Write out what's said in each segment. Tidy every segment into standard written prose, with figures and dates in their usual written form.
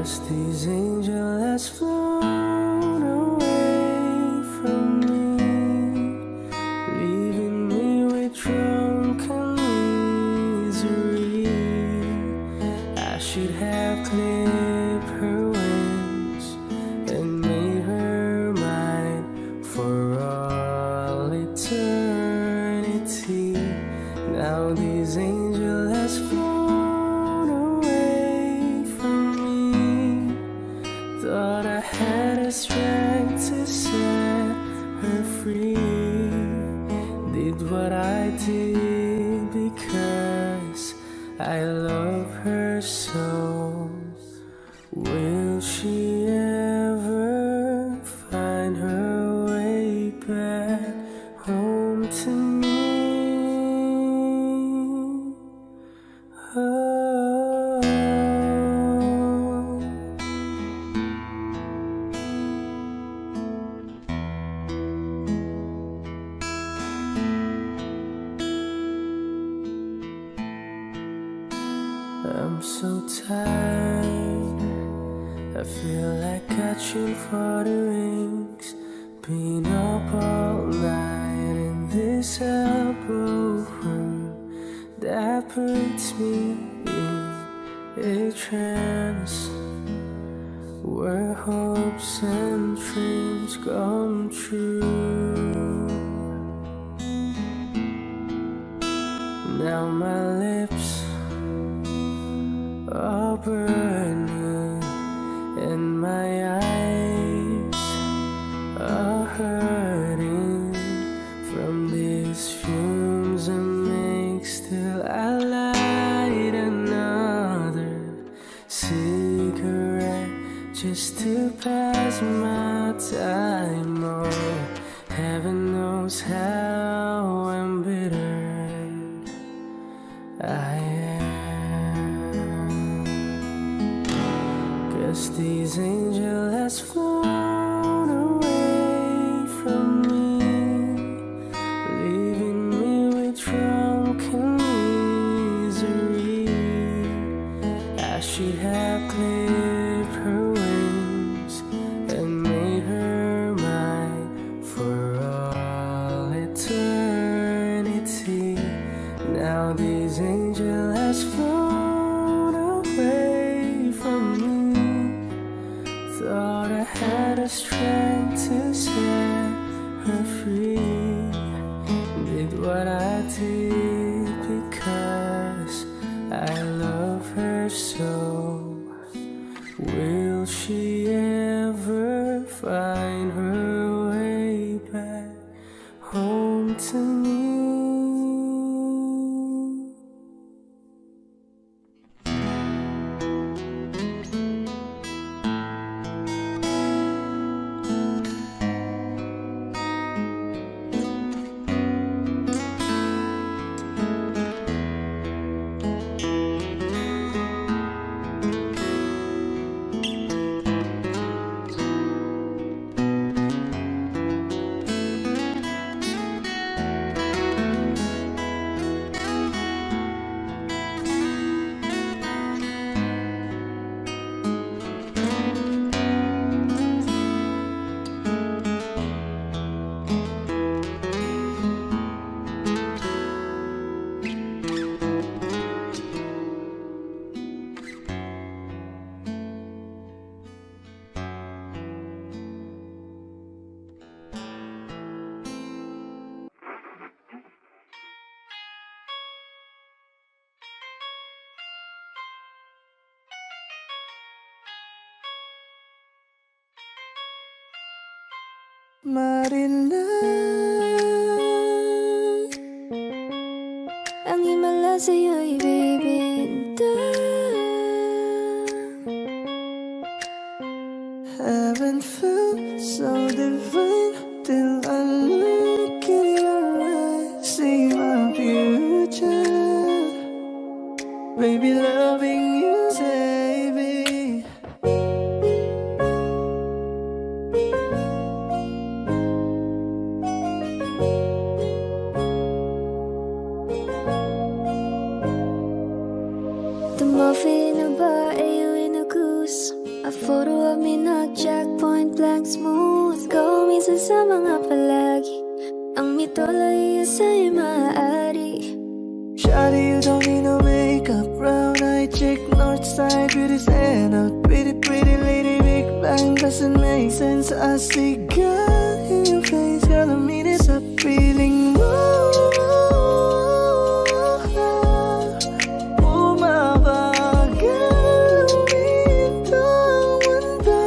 These angels has flown away from me, leaving me with drunken misery. I should have clipped her wings and made her mine for all eternity. Now these angels has flown away from me. Thought I had the strength to set her free. Did what I did because I love her so. Will she ever find her way back home to me? Oh. I'm so tired, I feel like catching for the rings. Been up all night in this elbow room that puts me in a trance, where hopes and dreams come true. Now my lips are burning and my eyes are hurting from these fumes I make. Still I light another cigarette just to pass my time. Oh, heaven knows how embittered I am. 'Cause these angels has flown away from me, leaving me with drunken misery. I should have clipped her wings and made her mine for all eternity. Now these angels has flown away from me. Thought I had the strength to set her free. Did what I did because I love her so. Will she ever find her way back home to me? Marilang ang himala sa'yo'y bibigtan. haven't felt so divine till I look in your eyes, see my future. Baby, loving you, baby. The muffin in a bar, you in a goose. photo of me nag-jack point blank smooth. Ikaw minsan sa mga palagi. Ang mitola iya sa'yo maaari. Shawty, you don't need no makeup. Brown eye chick, north side, beauty stand out. Pretty, pretty lady, big bang doesn't make sense. I see God in your face, girl, I mean it. Sa feeling mo, bumabagal uminto ang mundo.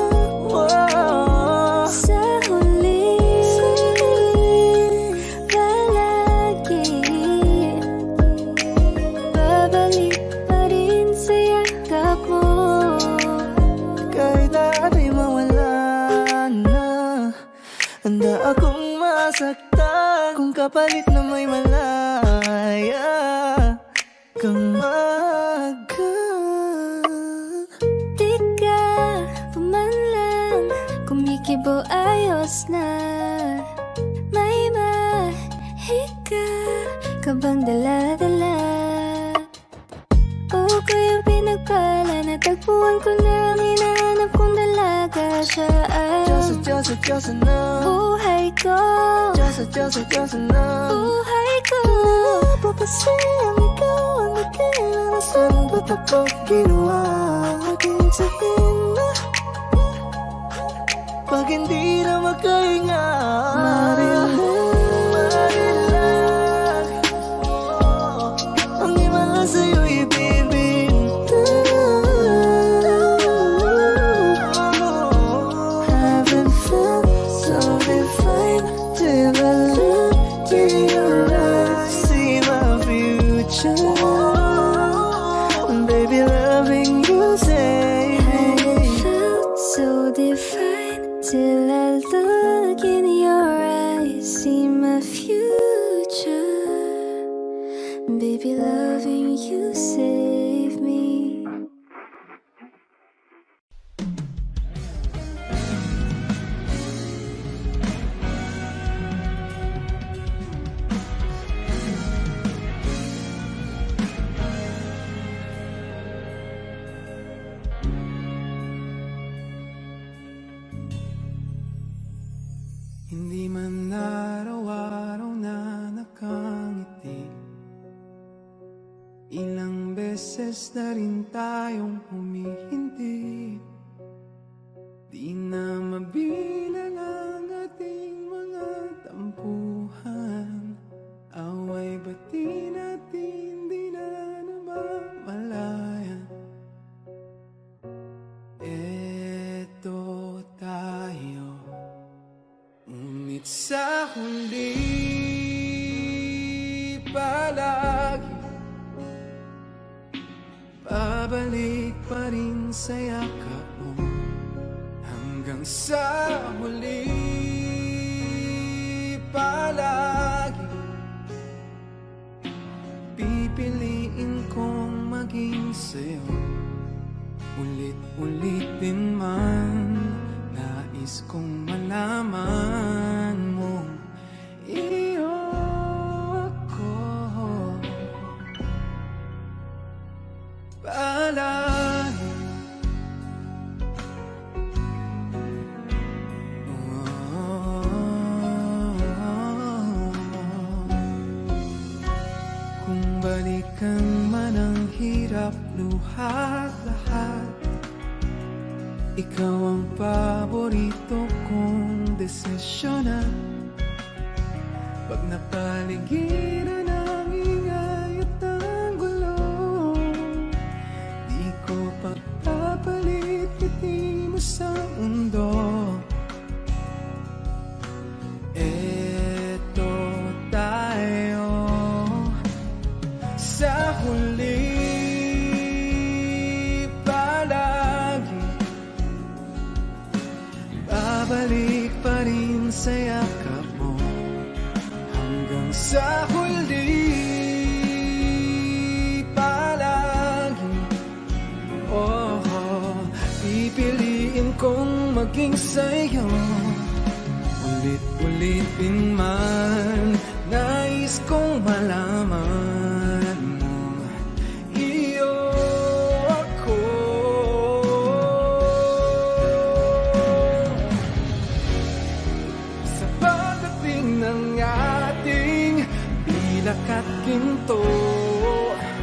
Sa huli, palagi babalik pa rin sa yakap mo. Kahit dati mawala na, handa akong masaktan kung kapalit na may malaya kang Di ka pa man lang kumikibo, ayos na. May mahika ka bang dala-dala? O kaya pinagpala, natagpuan ko na ang hinahanap kong dalaga. Siya ang Diyosa na, buhay ko, Diyosa na. buhay ko. Ano pa kasi ang ikaw ang nagkailan na saan ba't ako ginawa maging sahin na pag hindi na makahinga. Marilag, ang himala sa'yo ibibinta. Haven't felt so divine till I look in your eyes, see my future. Baby, loving you, say Felt so divine till I look in your eyes, see my future. Baby, loving you save me. hindi man araw-araw na nakangiti, ilang beses na rin tayong humihindi. Di na mabilang ang ating mga tampuhan, away bati natin di na namamalayan. Eto tayo, ngunit sa huli palagi babalik pa rin sa yakap mo. Hanggang sa huli palagi pipiliin kong maging sa'yo. Ulit-ulit din man nais kong malaman mo, iyo ako. Palagi kung balikan man ang hirap, luhat lahat, ikaw ang paborito kong desisyonan. Pag napaligiran ang ingay at ang gulo, di ko pagpapalit ngiti mo sa mundo. Eto tayo sa huli palagi babalik pa rin sa yakap mo. Hanggang sa huli palagi, pipiliin kong maging sa'yo. Ulit-ulit din man nais kong malaman mo, iyo ako.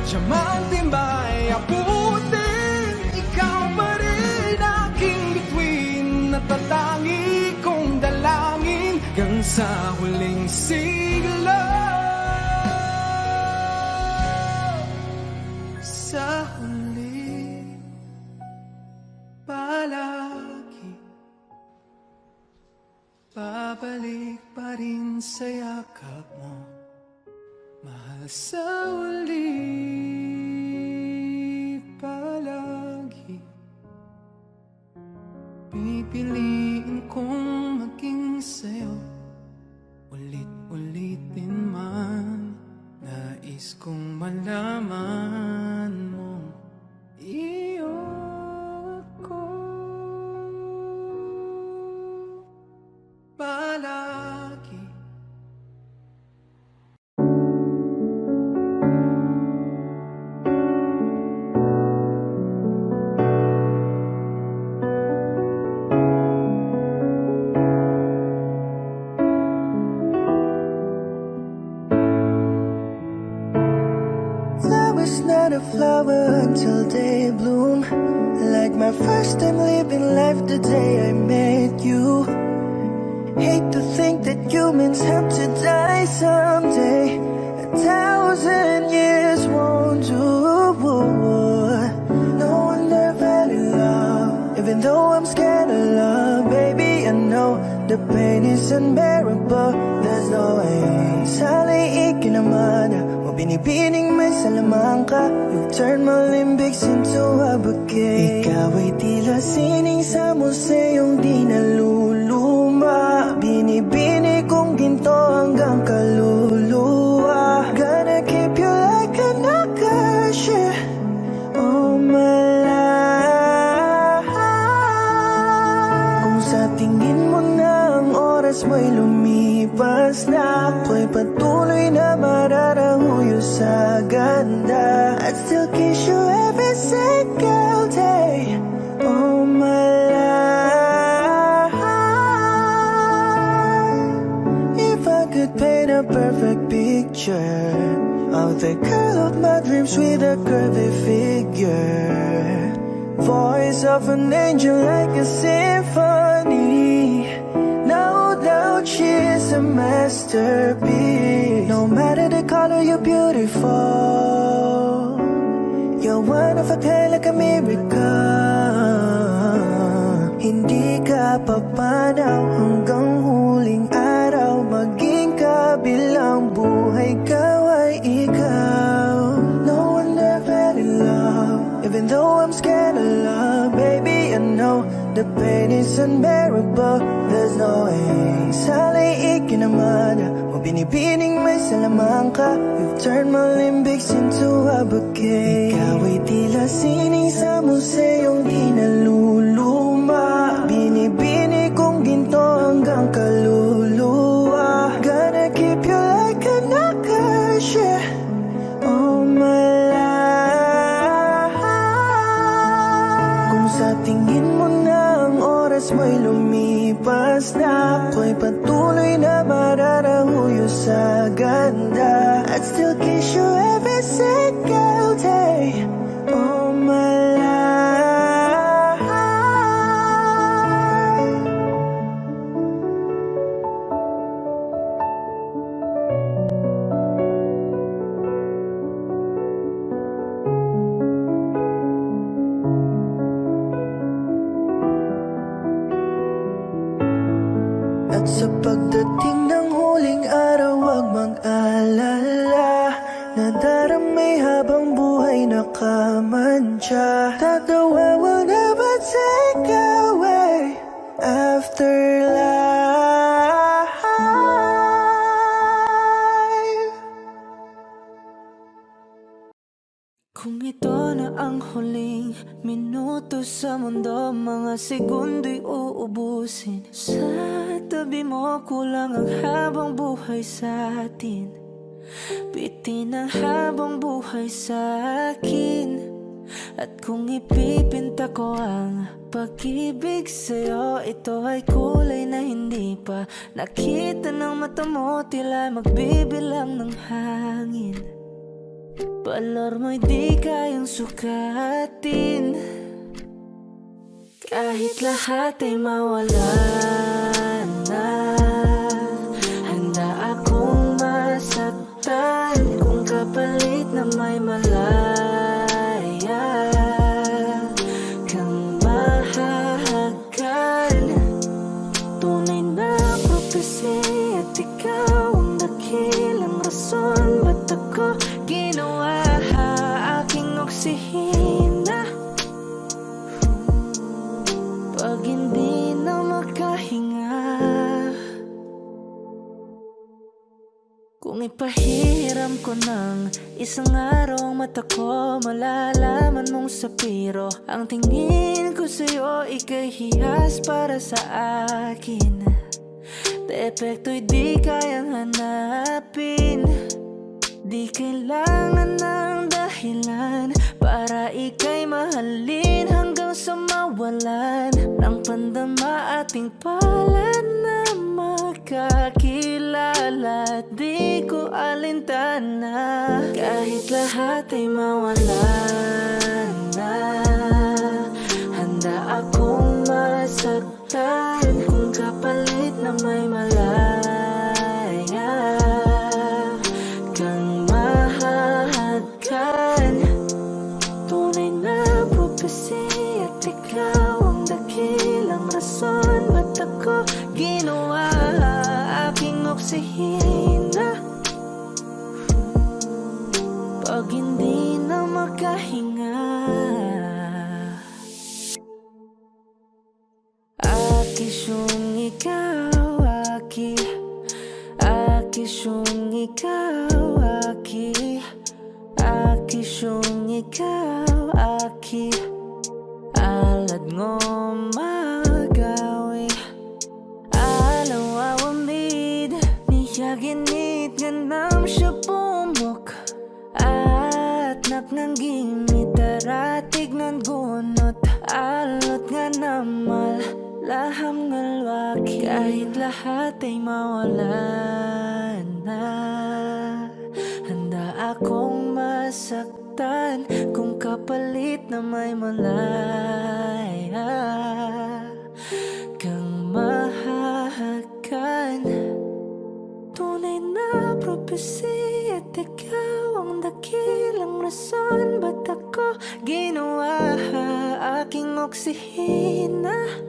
Siya mang timbay, abutin, ikaw pa rin aking bituin. Natatangi kong dalangin hanggang sa huling siglo. Sa huli, palagi babalik pa rin sa yakap mo, mahal. Sa huli, palagi pipiliin kong maging sa'yo. Ulit-ulitin man, nais kong malaman mo, iyo ako palagi. Flowers not a flower until they bloom. Like my first time living life the day I met you. Hate to think that humans have to die someday. 1,000 years won't do. No wonder I fell in love, even though I'm scared of love. Baby, I know the pain is unbearable. There's no way. Saliikin naman mo binibining may salamang ka. You turn my limbics into a bouquet. Ikaw ay tila sining sa museyong di naluluma. Binibini kong ginto hanggang kaluluwa. Gonna keep you like a nakashi all my life. Kung sa tingin mo na ang oras mo'y lumipas na, ako'y patuloy na mararahuyo sa ganda. I'd still kiss you every single day all my life. If I could paint a perfect picture of the girl of my dreams with a curvy figure, voice of an angel like a symphony, no doubt she's a masterpiece. No matter the color, you're beautiful. You're one of a kind, like a miracle. Hindi ka papanaw hanggang huling araw. Maging kabilang buhay ka ay ikaw. No wonder I fell in love, even though I'm scared of love. Baby, I know the pain is unbearable. There's no way. Saliikin naman mo binibining may salamang ka. You've turned my limbics into a bouquet. Ikaw ay tila sining sa museyong di naluluma. Binibini kong ginto hanggang kaluluwa. Gonna keep you like a nakashi all my life. Kung sa tingin mo na ang oras mo'y lumipas na, ako'y patuloy na mararahuyo sa ganda. I'd still kiss you every single day all my life. At sa pagdating ng huling araw, huwag mag-alala. Nadaramay habang buhay nakamantya. That the world will never take away after life. Kung ito na ang huling minuto sa mundo, mga segundo'y uubusin. Sa tabi mo kulang ang habang buhay sa atin. Bitin ang habang buhay sa akin. At kung ipipinta ko ang pag-ibig sa'yo, ito ay kulay na hindi pa nakita ng mata mo, tila magbibilang ng hangin. Valor mo'y di kayang sukatin. Kahit lahat ay mawala na, handa akong masaktan kung kapalit na may malaya kang mahahagan. Tunay na prophecy at ikaw ang dakilang rason ba't ako ginawa aking oksihina. Pag hindi na makahinga, kung ipahiram ko ng isang araw ang mata ko, malalaman mong sapiro ang tingin ko sa'yo, ika'y hiyas para sa akin. Depekto'y di kayang hanapin, di kailangan ng dahilan para ika'y mahalin hanggang sa mawalan ng pandama ating palad na magkakilala. Di ko alintana kahit lahat ay mawalan na, handa akong masaktan kung kapalit na may malaya kang mahahagan. Tunay na prophecy at ikaw ang dakilang rason ba't ako ginawa aking oksihina. Pag hindi na makahinga, akisyong ikaw, akisyong ikaw, akisyong ikaw, alad ngo magawi, alaw awamid, niyaginit nga nam siya bumok, at naknanggimit taratig ng gunot, alot nga namal laham ngalwaki. Kahit lahat ay mawalan na, handa akong masaktan kung kapalit na may malaya kang mahahagan. Tunay na prophecy at ikaw ang dakilang rason ba't ako ginawa aking oksihina.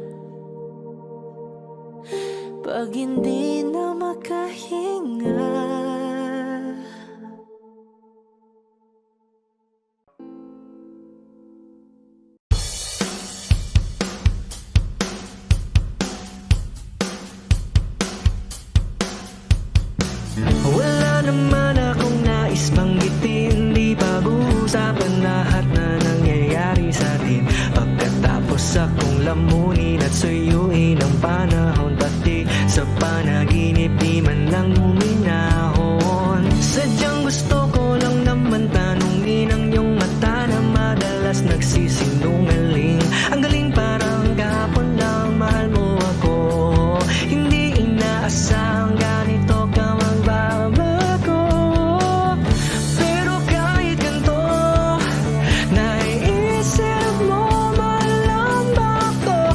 Pag hindi na makahinga, Wala naman akong nais banggitin, di pag-uusapan lahat na nangyayari sa atin. Pagkatapos akong lamunin at suyuin ang panahon, pati sa panaginip di man lang huminahon. Sadyang gusto ko lang naman tanungin ang iyong mata na madalas nagsisinungaling. Ang galing parang kahapon lang mahal mo ako, hindi inaasahang ganito ka magbabago. Pero kahit ganito, naiisip mo man lang ba ako?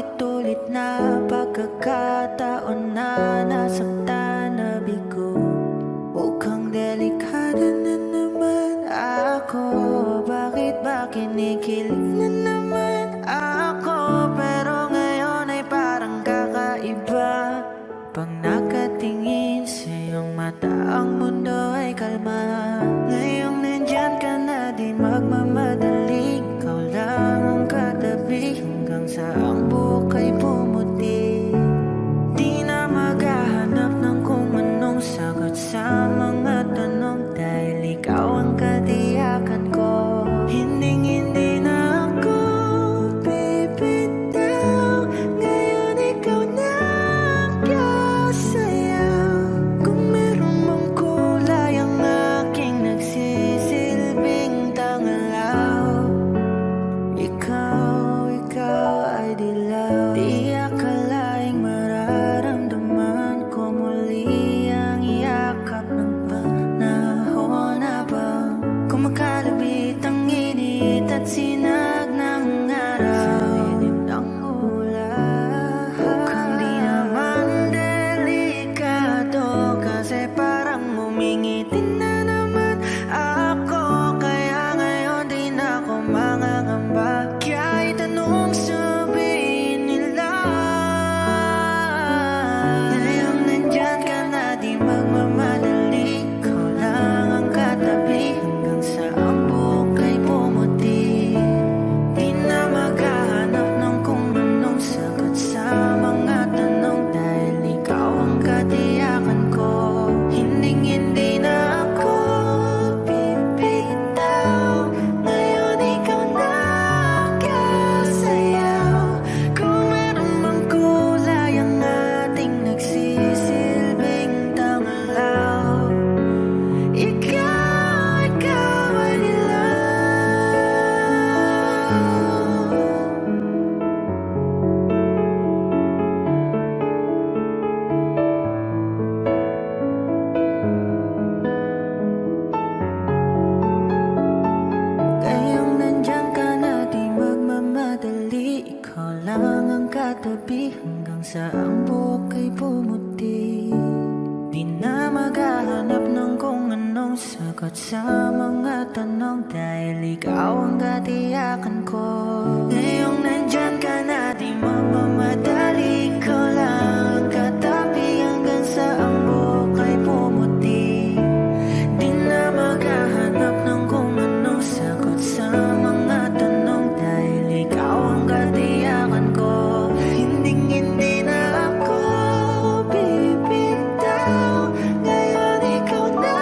paulit-ulit na pagkakataon na nasaktan na bigo. Mukhang delikado na naman ako. Bakit ba kinikilig na naman ako? Pero ngayon ay parang kakaiba. Pag nakatingin sa iyong mata, ang mundo ay kalma. Ngayong nandyan ka na, di magmamadali. Ikaw lang ang katabi hanggang sa ang buhok ay pumuti. Di na maghahanap ng kung anong sagot sa mga tanong, dahil ikaw ang katiyakan ko. Hindi na ako bibitaw. Ngayon ikaw na ang kasayaw. Kung meron mang kulay ang aking nagsisilbing tangalaw, ikaw ay dilaw. Di akalaing mararamdaman ko muli ang yakap ng panahon habang kumakalabit ang init at sinag ng araw sa ilim ng ulap. Mukhang di naman delikado, kasi parang umingiti na naman ako. Kaya ngayon di na ako mangangamba, kahit anong sabihin nila. Ngayon nandyan ka na, di magmamadali. Ikaw lang ang katabi hanggang sa ang buhok ay pumuti. Di na maghahanap ng kung anong sagot sa mga tanong, dahil ikaw ang katiyakan ko. Hindi na ako bibitaw. Ngayon ikaw na ang kasayaw. Kung meron mang kulay ang ating nagsisilbing tangalaw, ikaw ay dilaw. Ngayong nandyan ka na, di magmamadali. Ikaw lang ang katabi hanggang sa ang buhok ay pumuti. Di na maghahanap ng kung anong sagot sa mga tanong, dahil ikaw ang katiyakan ko. Ngayong nandyan ka na, di magmamadali. Ikaw lang ang katabi hanggang sa ang buhok ay pumuti. Di na maghahanap ng kung anong sagot sa mga tanong, dahil ikaw ang katiyakan ko. Hindi na ako bibitaw. Ngayon ikaw na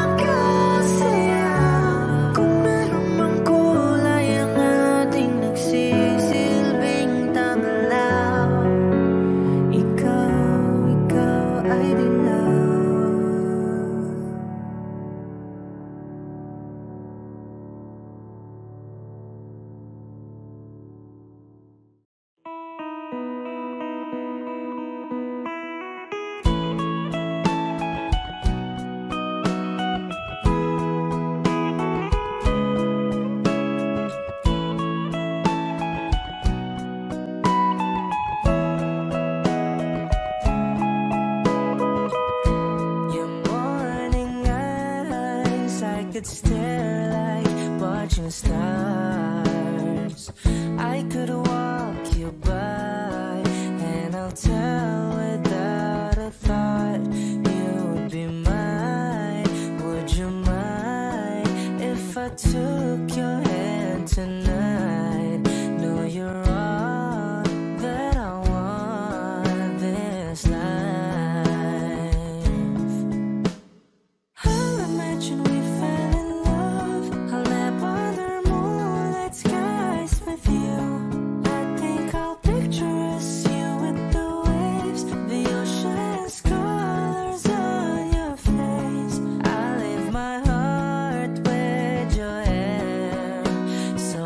ang kasayaw. Kung meron mang kulay ang ating nagsisilbing tangalaw, ikaw ay dilaw. Your morning eyes, I could stare like watching stars. I could walk you by, and I'll tell without a thought you would be mine. Would you mind if I took your hand tonight? No, you're all that I want this life. I'll imagine we fell in love. I'll nap under moonlit skies with you. I think I'll picture us, you with the waves, the ocean's colors on your face. I leave my heart with your hair, so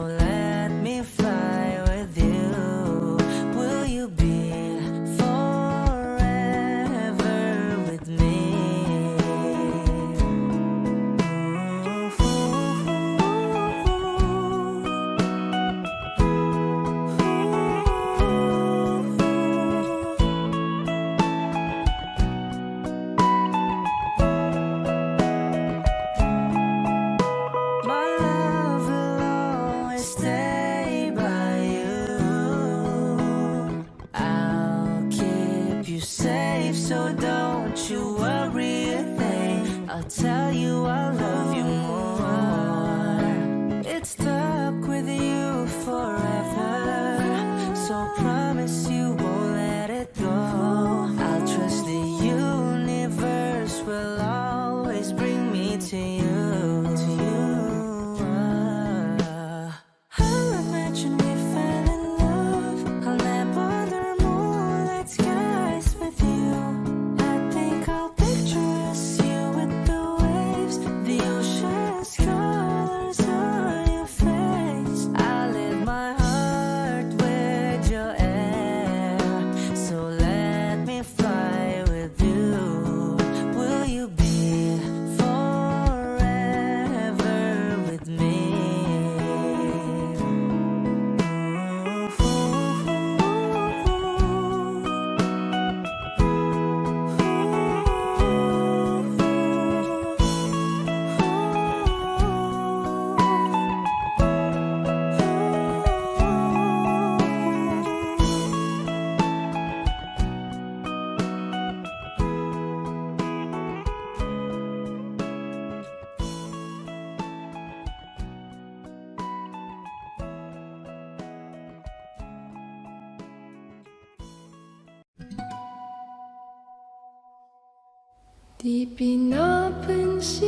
Di pinapansin,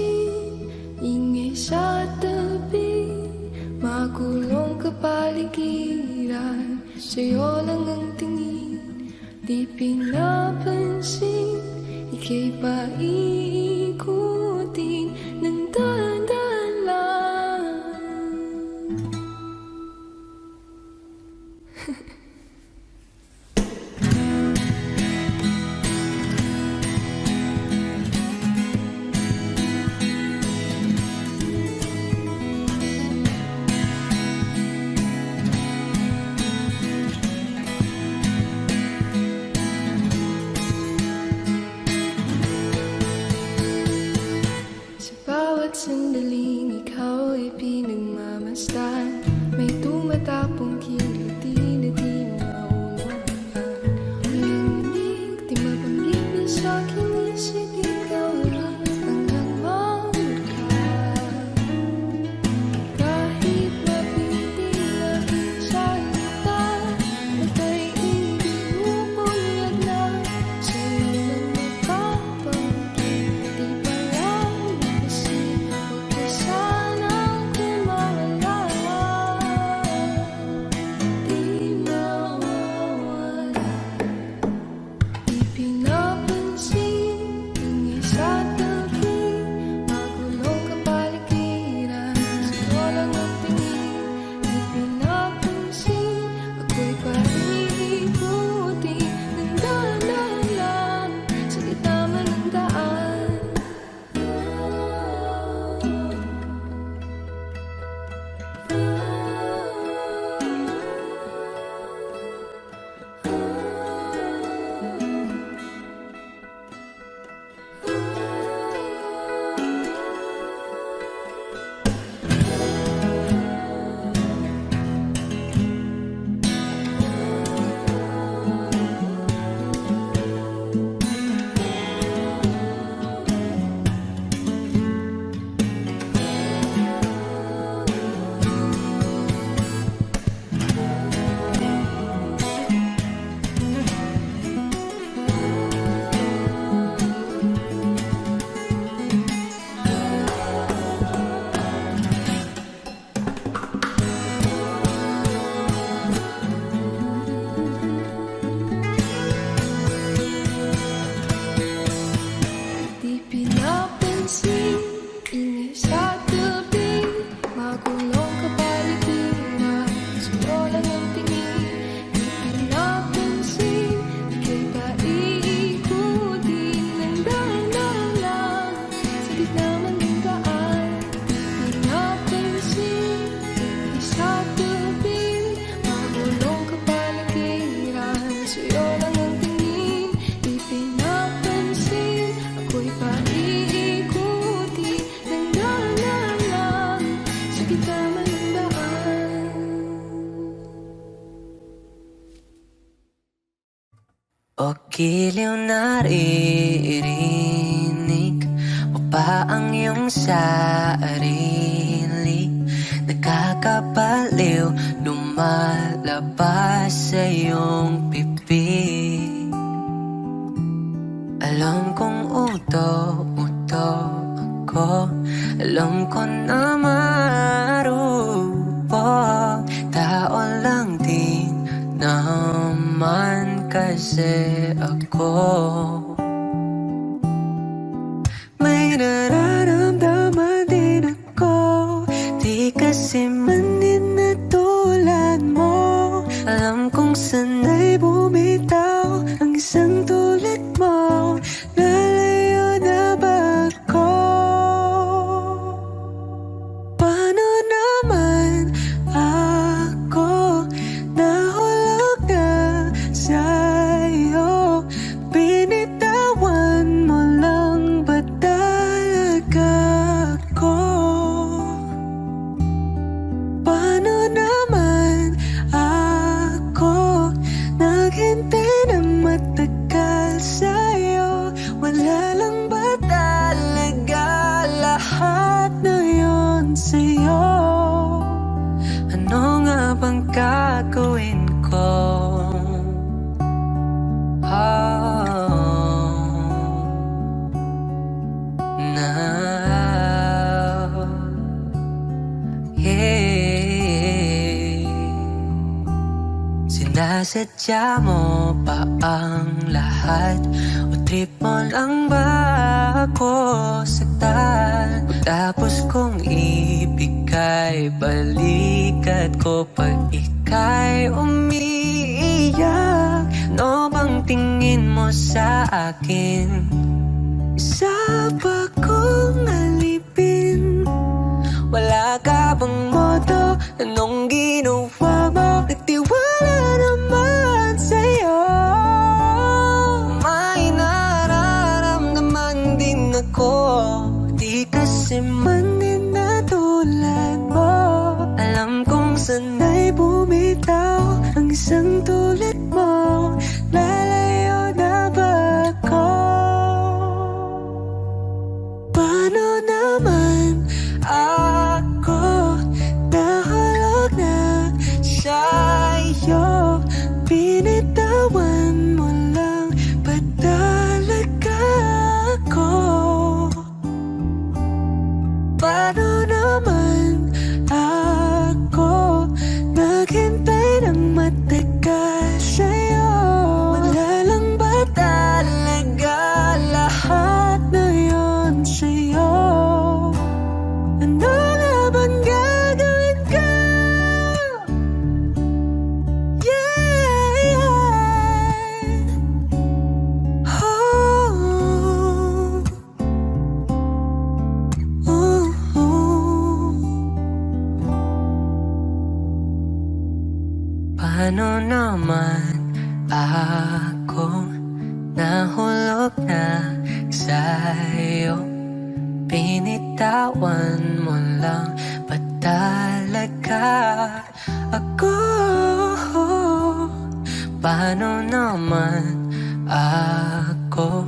ingay sa tabi, makulong kapaligiran, sa'yo lang ang tingin. Di pinapansin, ika'y paikutin ng dahan-dahan lang. Sa bawat sandaling ikaw ay pinagmamasdan, may tumatapong kiliti na di maunawaan. Uling-uling, di mabanggit na sa'king isip, ikaw lang ang nagmamahal. Kahit mapitin sa ita, matay hindi upunyag na, sa'yo lang magpapanggit. Di ba lang kasi huwag ka sanang kumawala. Di mawawala. Di pinapansin, ingay sa tabi, magulong kapaligiran, sa'yo lang ang tingin. Di pinapansin, ako'y paikutin ng dahan-dahan lang, sa gitna man ng daan. Di pinapansin, ingay sa tabi, magulong kapaligiran, sa'yo lang ang tingin. Di pinapansin, ika'y paikutin ng dahan-dahan lang, sa gitna man ng daan. Di pinapansin, ingay sa tabi, magulong kapaligiran, sa'yo lang ang tingin. Di pinapansin, ako'y paikuti ng dahan-dahan lang, sa gitna man ng daan. O giliw naririnig mo pa ang iyong sarili? Nakakabaliw, lumalabas sa iyong bibig. Alam kong uto-uto ako, alam ko na marupok, tao lang din naman kasi ako. May nararamdaman din ako, di kasi manin na tulad mo. Alam kong sanay bumitaw ang isang tulad mo. Lalayo na ba ako? Paano naman ako nahulog na sa'yo? Binitaw Sinasadya mo pa ang lahat? O trip mo lang ba ako saktan? Tapos kong ibigay balikat ko pag ika'y umiiyak. Ano bang tingin mo sa akin? Isa ba kong alipin? Wala ka bang modo? Anong ginawa mo? Nagtiwala naman sa'yo. May nararamdaman din ako. Di kasi man din na tulad mo. Alam kong sana'y bumitaw ang isang tulad mo. Lalayo na ba ako? Paano naman ako nahulog na sa'yo? Binitawan mo lang ba talaga ako? Paano naman ako naghintay ng matagal sa'yo? Wala lang ba talaga lahat na yun sa'yo? Ano nga bang gagawin ko? Yeah, yeah. Oh, oh, oh. Paano naman ako nahulog na sa'yo? Binitawan mo lang ba talaga ako? Paano naman ako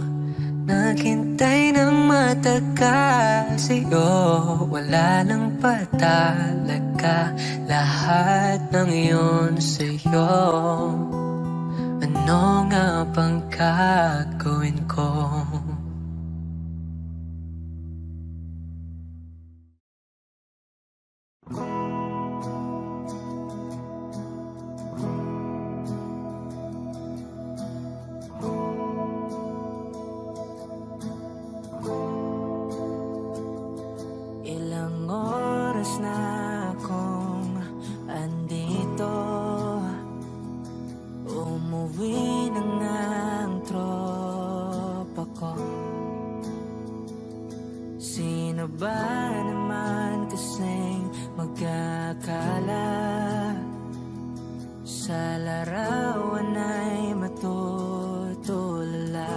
naghintay ng matagal sa'yo? Wala lang ba talaga lahat ng iyon sa'yo? Ano nga bang gagawin ko? Ilang oras na akong andito. Umuwi na nga ang tropa ko. Sino ba naman kasing magkakala sa larawan ay matutulala?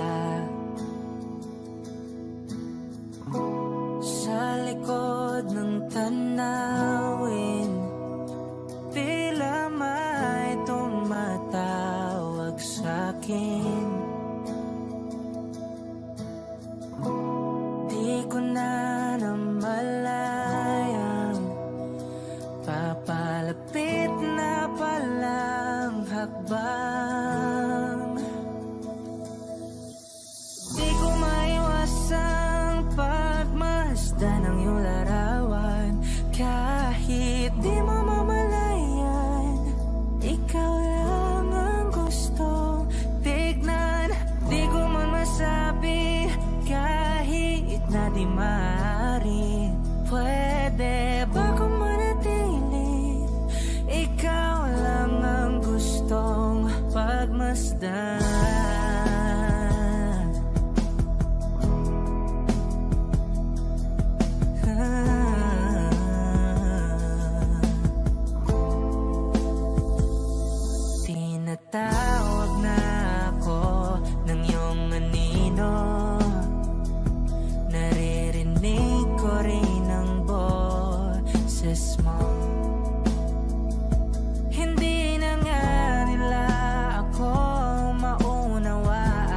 Sa likod ng tanawin, tila may tumatawag sa'kin. Di ko na namalayang papalapit na palang hakbang. Di ko maiwasang pagmasdan ng iyong larawan. Kahit di mo mamalayan, ikaw lang ang gusto tignan. Di ko man masabi kahit na di maaari. Pwede ba kung manatili? Ikaw lang ang gustong pagmasdan. Tinatawag na ako ng iyong anino. Naririnig ko rin ang boses mo. Hindi na nga nila ako maunawaan.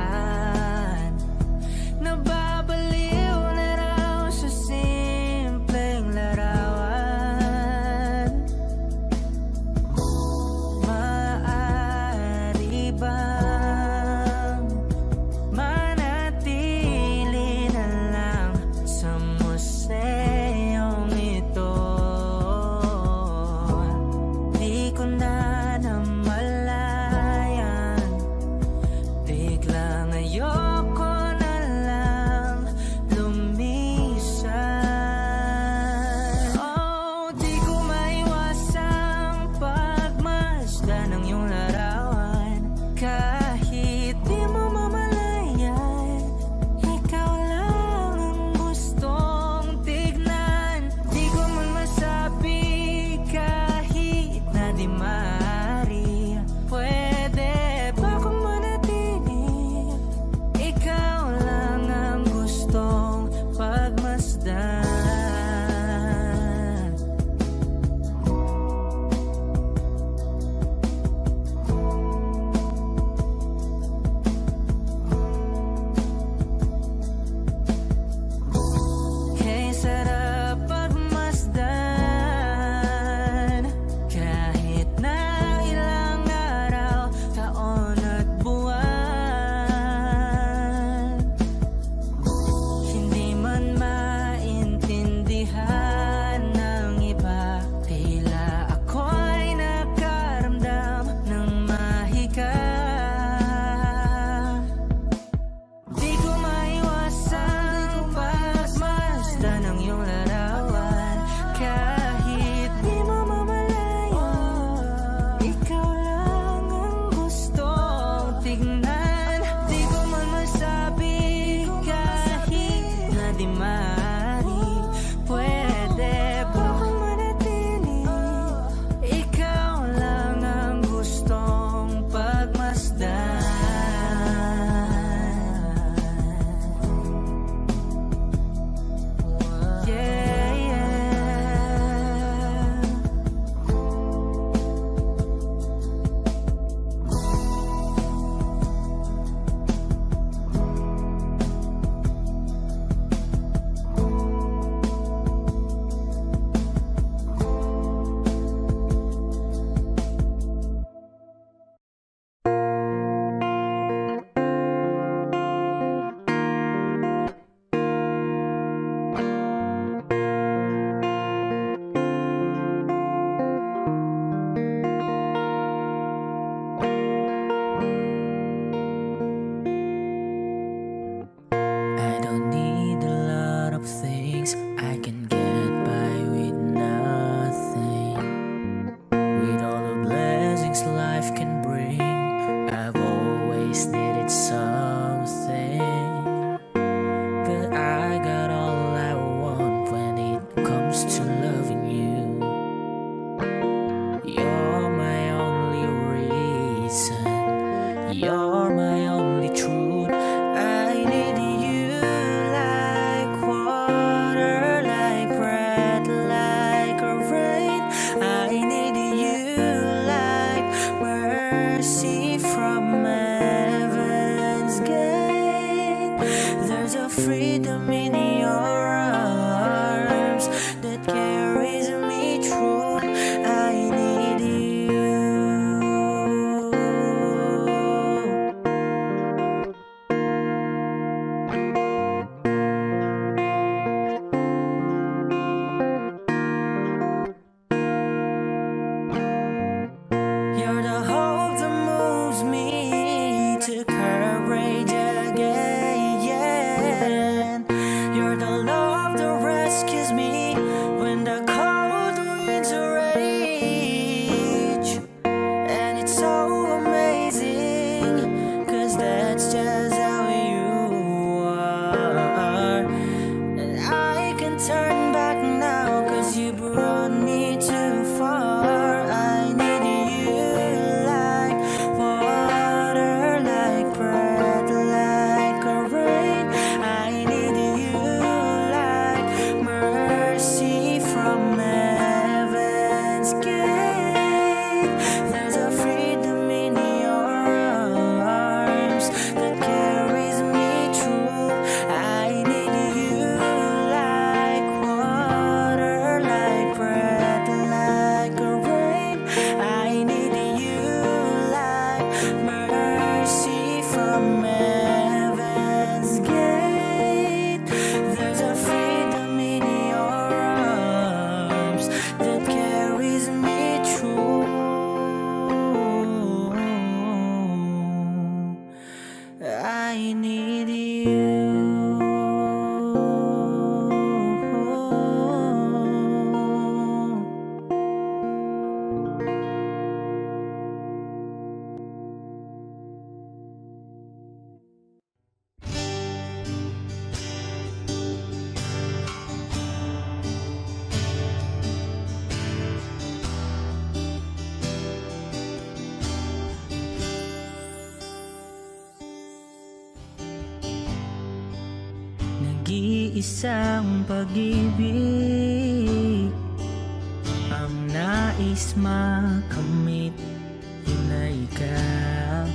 Nababaliw na raw sa simpleng larawan. Maaari you're my only truth. I need you like water, like breath, like a rain. I need you like mercy from heaven's gate. There's a freedom in your arms that carries me through. I need you. You're the hope that moves me to courage again. You're the love that rescues me when the cold winds rage. And it's so amazing, 'cause that's just how you are. And I can turn back now, 'cause you brought me too far. I need you like water, like breath, like a rain. I need you like mercy from heaven's gate. There's a freedom in your arms that carries me through. I need you like water, like breath, like a rain. I need you like mercy from heaven's gate. There's a freedom in your arms that carries me through. I need you. Nag-iisang pag-ibig ang nais makamit, yun na ikaw.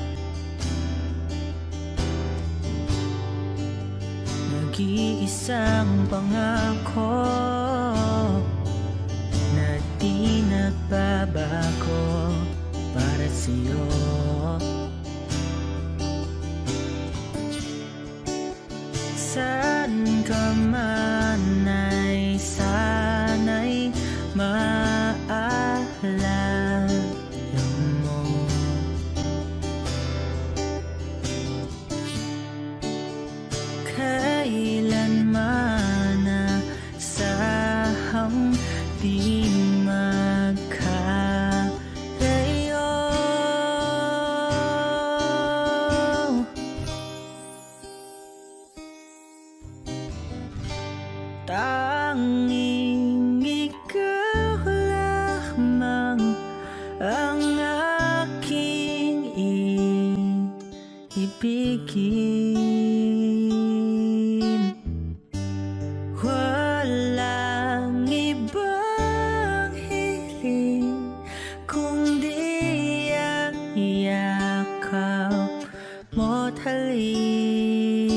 Nag-iisang pangako na di nagbabago para sa'yo. Saan ka man ay sana'y maalala mo. Kailanman nasahang di magkalayo. Tanging ikaw lamang ang aking iibigin. Walang ibang hiling kundi ang yakap mo't halik.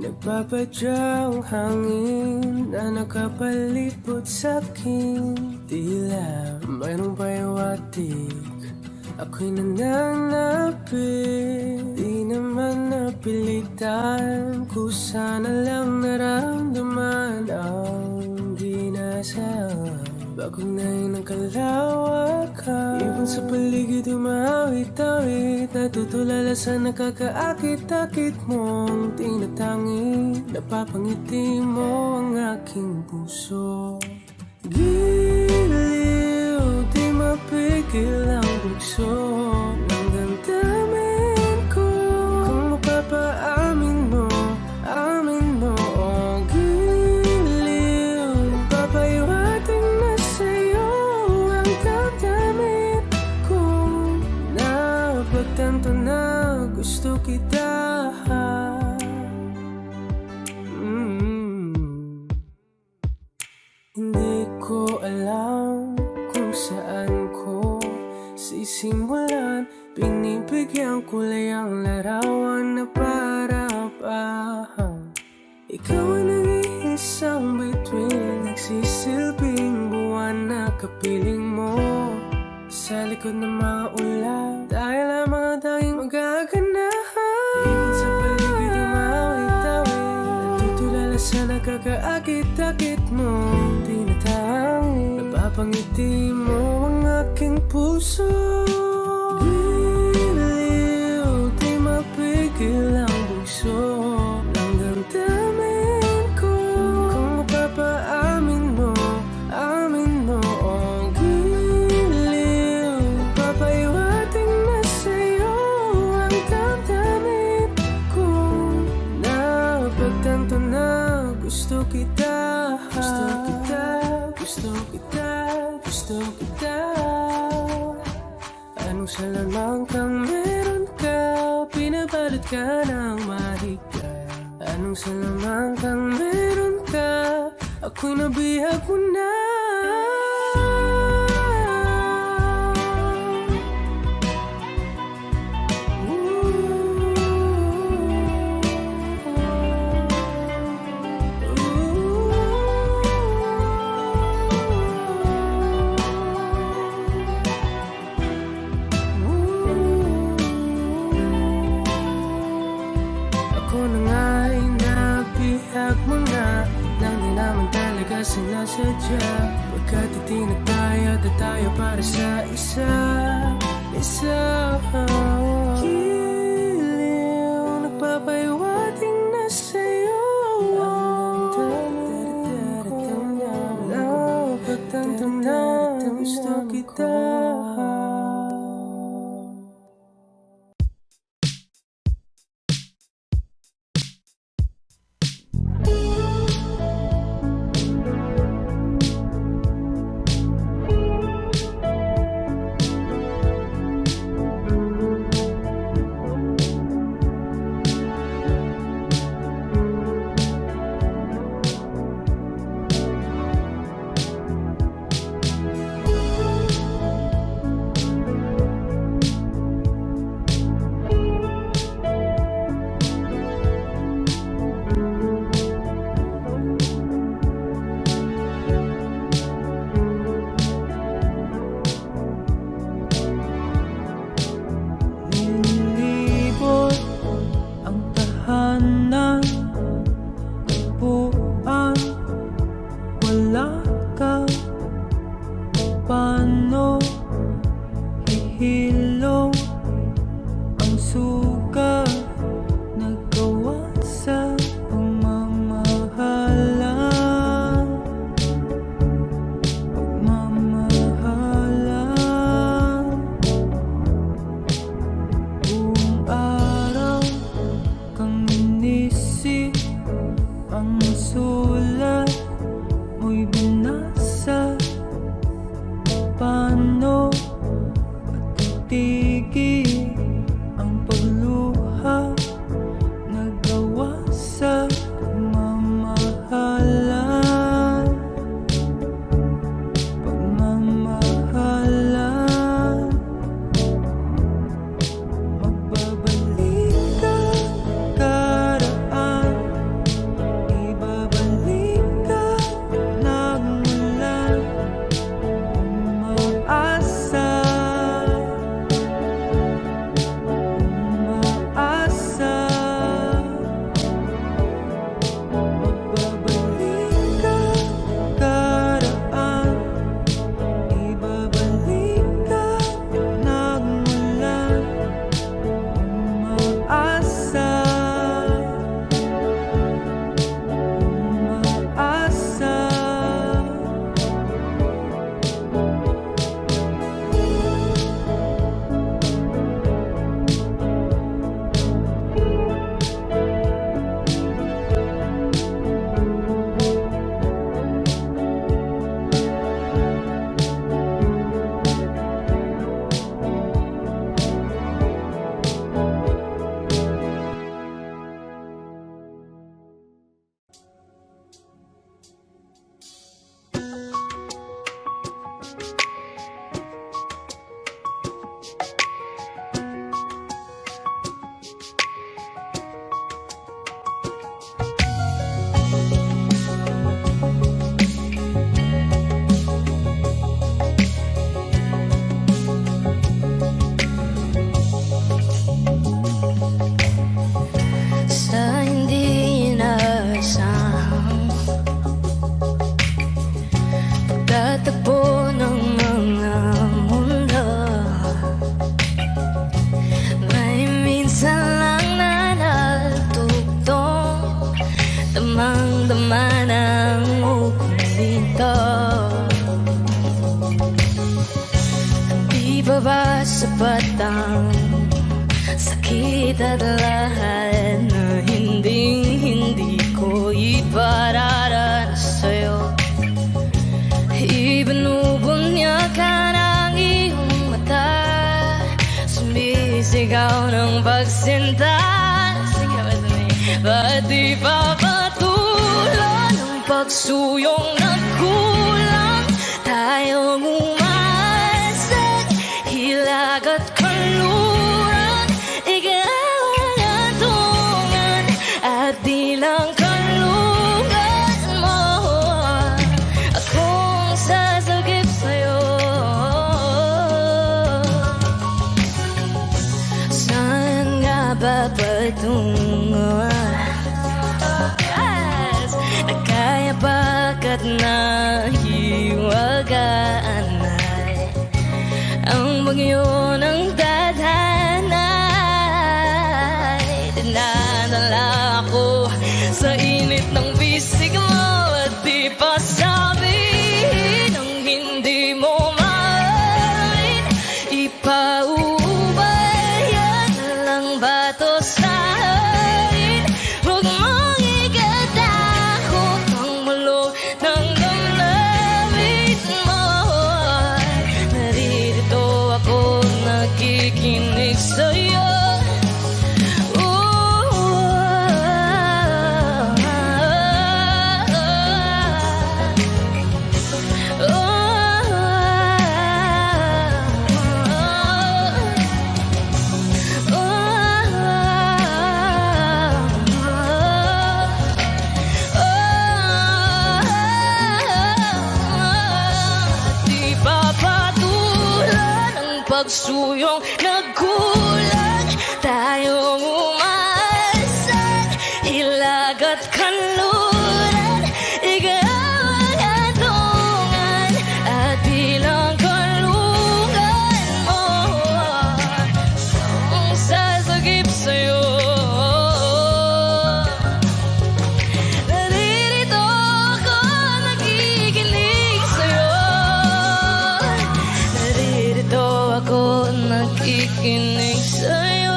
Nagpapadya ang hangin na nakapalipot sa'kin. Tila mayroong payawatik, ako'y nananapit. Di naman napilitan, kusana lang naramdaman ang ginasaan. Bagong nain ng kalawakan, ibon sa paligid umawit-awit. Natutulala sa nakakaakit-akit mong tinatangi. Napapangiti mo ang aking puso. Giliw, di mapigil ang bugso ng damdamin ko. Kung mapapaamin mo, amin mo. Oh, giliw, papahiwating na sa'yo ang damdamin ko. Napagtanto na gusto kita. Hindi ko alam kung saan ko sisimulan. Binibigyan ko lang ang larawan na para-pahan. Ikaw ang nag-iisang bituin, nagsisilbing buwan na kapiling mo. Sa likod ng mga ulan, dahil lamang ang tanging magaganahan. Ibon sa paligid umawit-awit, natutulala sa nakakaakit-akit mo. Tinatangi, napapangiti mo ang aking puso. Giliw, di mapigil ang bugso ng damdamin ko. Kung mapapaamin mo, amin mo. Oh, giliw, papahiwating na sa'yo ang damdamin ko. Napagtanto na gusto kita. Gusto kita, gusto kita, gusto kita. Anong salamang kang meron ka, pinabalot ka ng mahika. Anong salamang kang meron ka, ako'y nabihag mo na. Ako na nga'y nabihag mo na, nang di naman talaga sinasadya. Pagkat itinataya at tayo para sa isa. Giliw, nagpapahiwating na sa'yo ang damdamin ko. Napagtanto na gusto kita. karapatang sakit at lahat na hindi ko ipararanas sa'yo. Ibinubunyakan ang iyong mata, sumisigaw ng pagsinta. Sige, ba't di pa patulan ang pagsuyong nagkulang? Tayong umasag, hilag at kaluran, ikaw ang atungan at di lang kalungan mo. Akong sasagip sa'yo. Saan nga ba patungo? Kaya pagkat nahiwagaan ay ang bagyo ng dadanay. Dinadala ko sa init ng bisig mo at di pa sabihin ang hindi mo maaaring ipaubayan lang ba to sa akin? Huwag mong ikatakot ang mulong ng damdamin mo. Naririto ako, nakikinig sa'yo. Di papatulan ang pagsuyong nagkulang. Tayong umasag, hilag at kanluran, ikaw ang atungan at bilang kalungan mo. Ang sasagip sa'yo. Naririto ako, nakikinig sa'yo. Naririto ako, nakikinig sa'yo.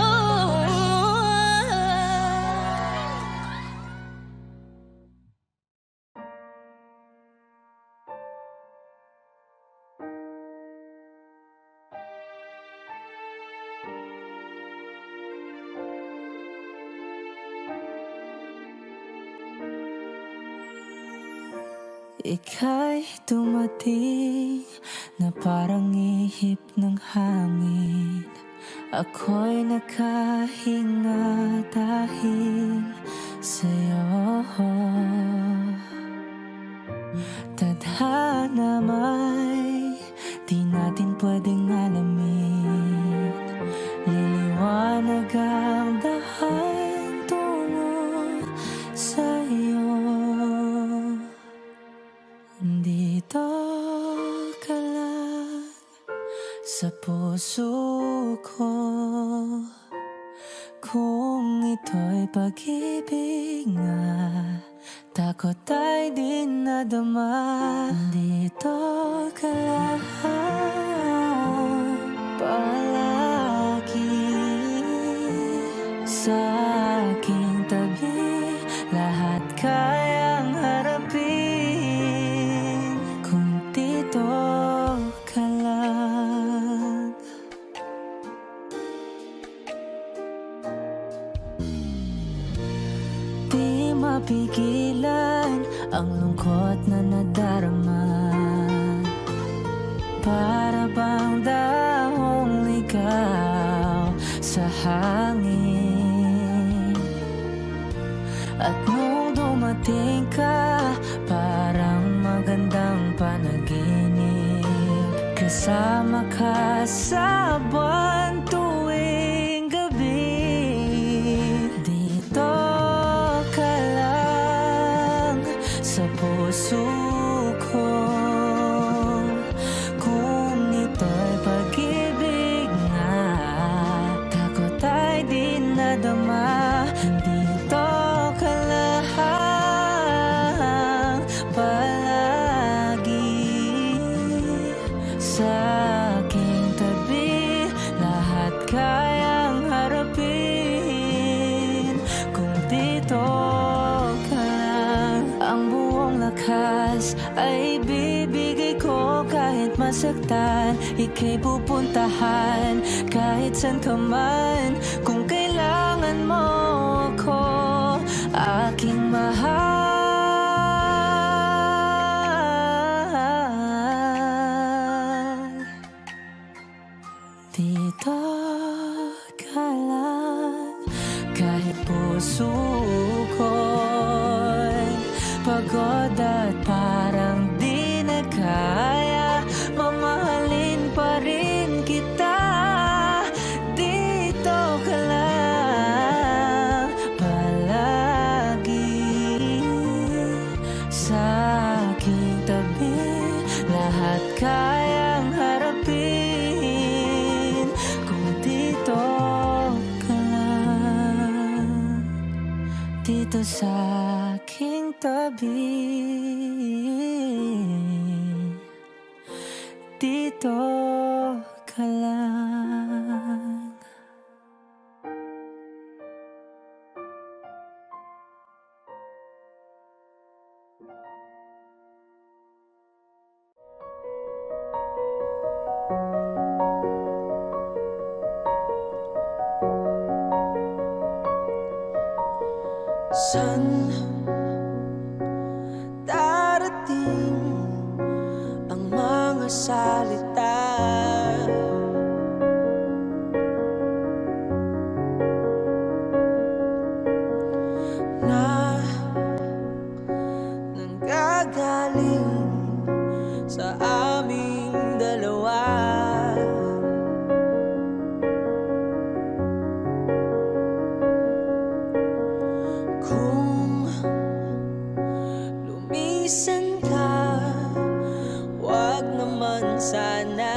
Ika'y dumating na parang ihip ng hangin. Ako'y nakahinga dahil sa'yo. Tadhana may di natin pwedeng alamin. Liliwanag ang dahan tungo sa'yo. Dito ka lang sa puso ko. Kung ito'y pag-ibig nga, takot ay di nadama. Dito ka lang palagi sa aking tabi. Lahat kayang harapin kung dito ka lang. Di mapigilan ang lungkot na nadarama. Para bang dahong ligaw sa hangin. At nung dumating ka, parang magandang panaginip. Kasama ka sa buwan tuwing gabi. Dito ka lang sa puso ko. Kung ito'y pag-ibig nga, takot ay di nadama. Dito ka lang palagi sa aking tabi. oras ay bibigay ko kahit masaktan. Ika'y pupuntahan kahit saan ka man. Kung kailangan mo ako, aking mahal. Dito ka lang, kahit puso ko'y pagod at parang di na kaya. Mamahalin pa rin kita. Dito ka lang, palagi sa aking tabi. Lahat kayang harapin kung dito ka lang, dito sa aking tabi. Dito ka lang. San darating ang mga salita na nanggagaling sa aming dalawa? Kung lumisan ka, wag naman sana.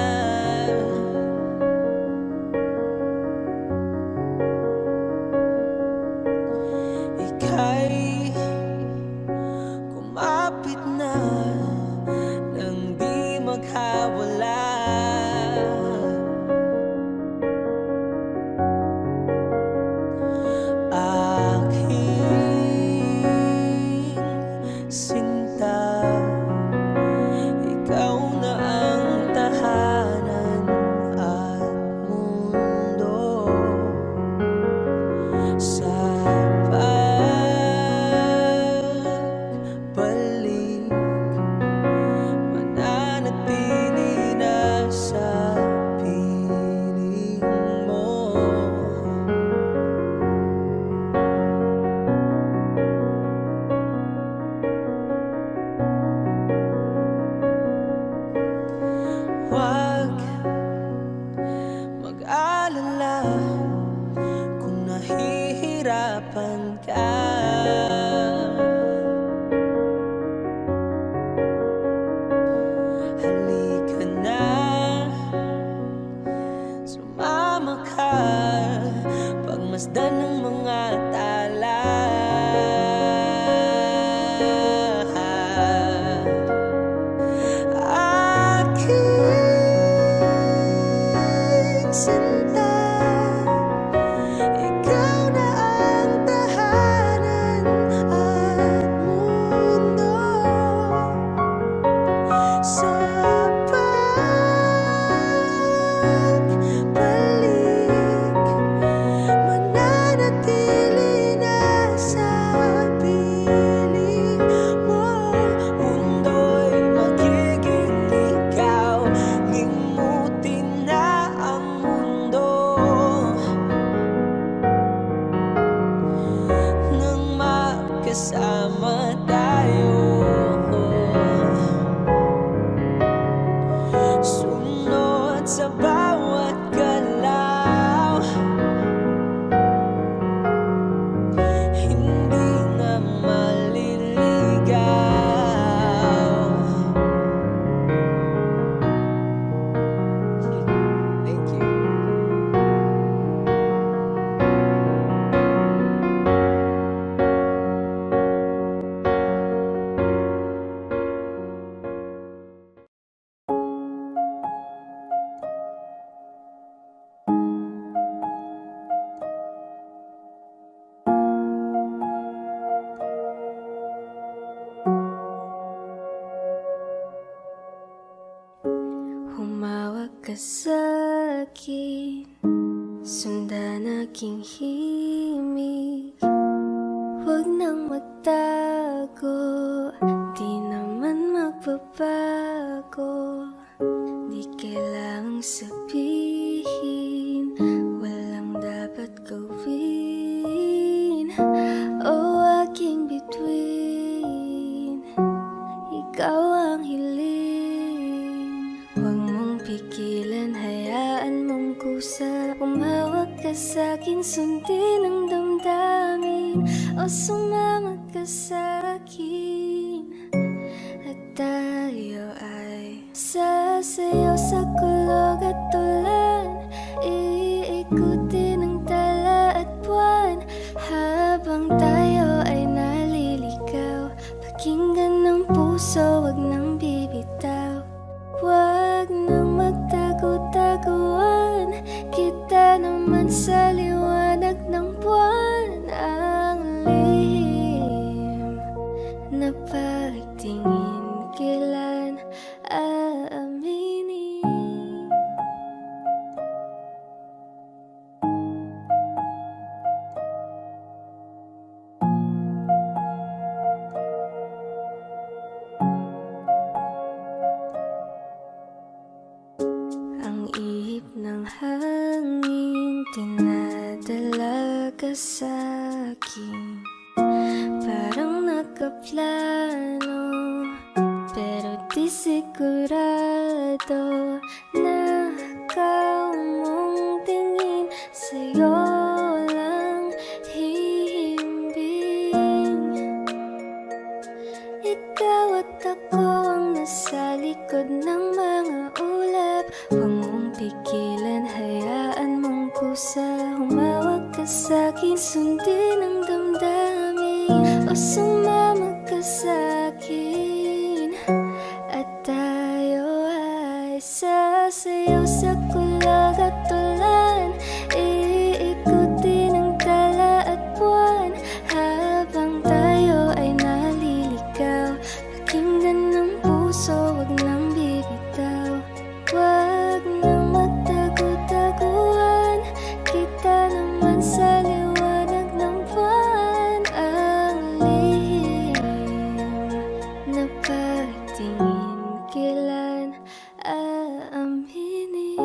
Ika'y kumapit na nang di maghawala. Aking sinta, ikaw na ang tahanan at mundo. Sa pagbalik, mananatili na sa piling mo. Huwag mag-alala kung nahihirapan ka. Halika na, sumama ka, pagmasdan ng mga tala. Aking sinta, ikaw na ang tahanan at mundo. Sa pagbalik, mananatili na sa piling mo. Mundo'y magiging ikaw, limutin na ang mundo nang magkasama tayo. Sunod sa bawat galaw, hindi na maliligaw. Thank you. ka sa'kin, sundan aking himig. Huwag nang magtago, di naman magbabago. Di kailangang sabihin, walang dapat gawin. O aking bituin, ikaw ang hiling. Huwag mong pigilan, hayaan mong kusa. Umawag ka sa'kin, sundin ang damdamin. O sumama ka sa'kin, at tayo ay sasayaw sa kulog at tulan. Iikutin ang tala at buwan, habang tayo ay naliligaw. Pakinggan ng puso, wag nang bibitaw. Wag nang magtago-taguan, kita naman sa liwanag ng buwan. Ang lihim na pagtingin, kailan aaminin? Ang ihip ng hangin, dinadala ka sa'kin. Parang nakaplano, pero di sigurado na ikaw mong tingin. Sa'yo lang hihimbing. Ikaw at ako ang nasa likod ng mga ulap. Huwag mong pigilan, hayaan mong kusa. Humawag ka sa'kin, sundin ang damdamin. O sumama ka sa'kin, at tayo ay sasayaw sa kulog at tulan. Iikutin ang tala at buwan, habang tayo ay naliligaw. Pakinggan ng puso, wag nang bibitaw. Wag nang magtago-taguan, kita naman sa liwanag ng buwan. Ang lihim na pagtingin, kailan aaminin?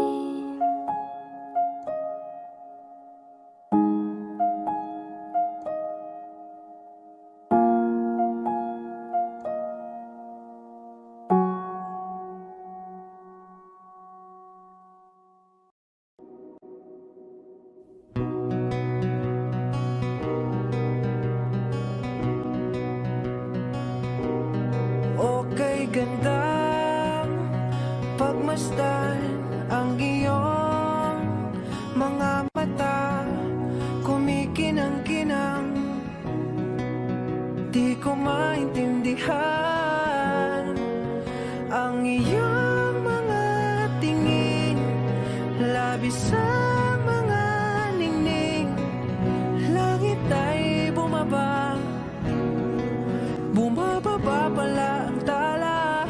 Okay, gandang pagmasdan ang iyong mga mata, kumikinang-kinang. Di ko maintindihan ang iyong mga tingin, labis ang mga ningning. Langit ay bumaba, bumababa pala ang tala.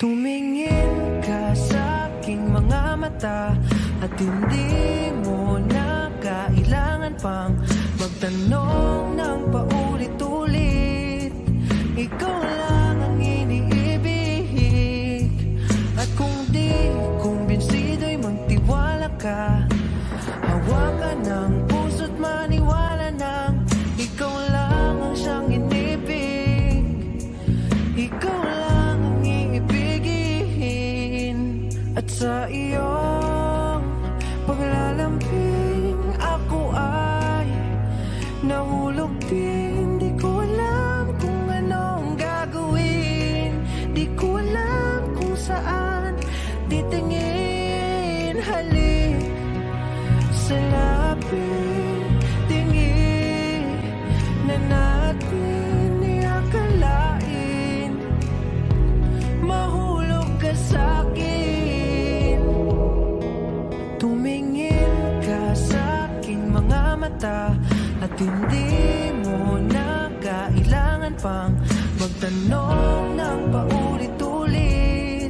Tumingin ka sa aking mga mata, at hindi mo na kailangan pang magtanong ng paulit-ulit. Ikaw lang ang iniibig, at kung di kumbinsido'y magtiwala ka. Hawakan ng puso't maniwala ng ikaw lang ang siyang inibig. Ikaw lang ang iibigin, at sa iyong paglalambing ako ay nahulog din. Di ko alam kung anong gagawin, di ko alam kung saan titingin. Halik sa lapit, tingin na natin iakalain. Mahulog ka sa'kin, tumingin ka sa'king mga mata, at hindi mo na kailangan pang magtanong ng paulit-ulit.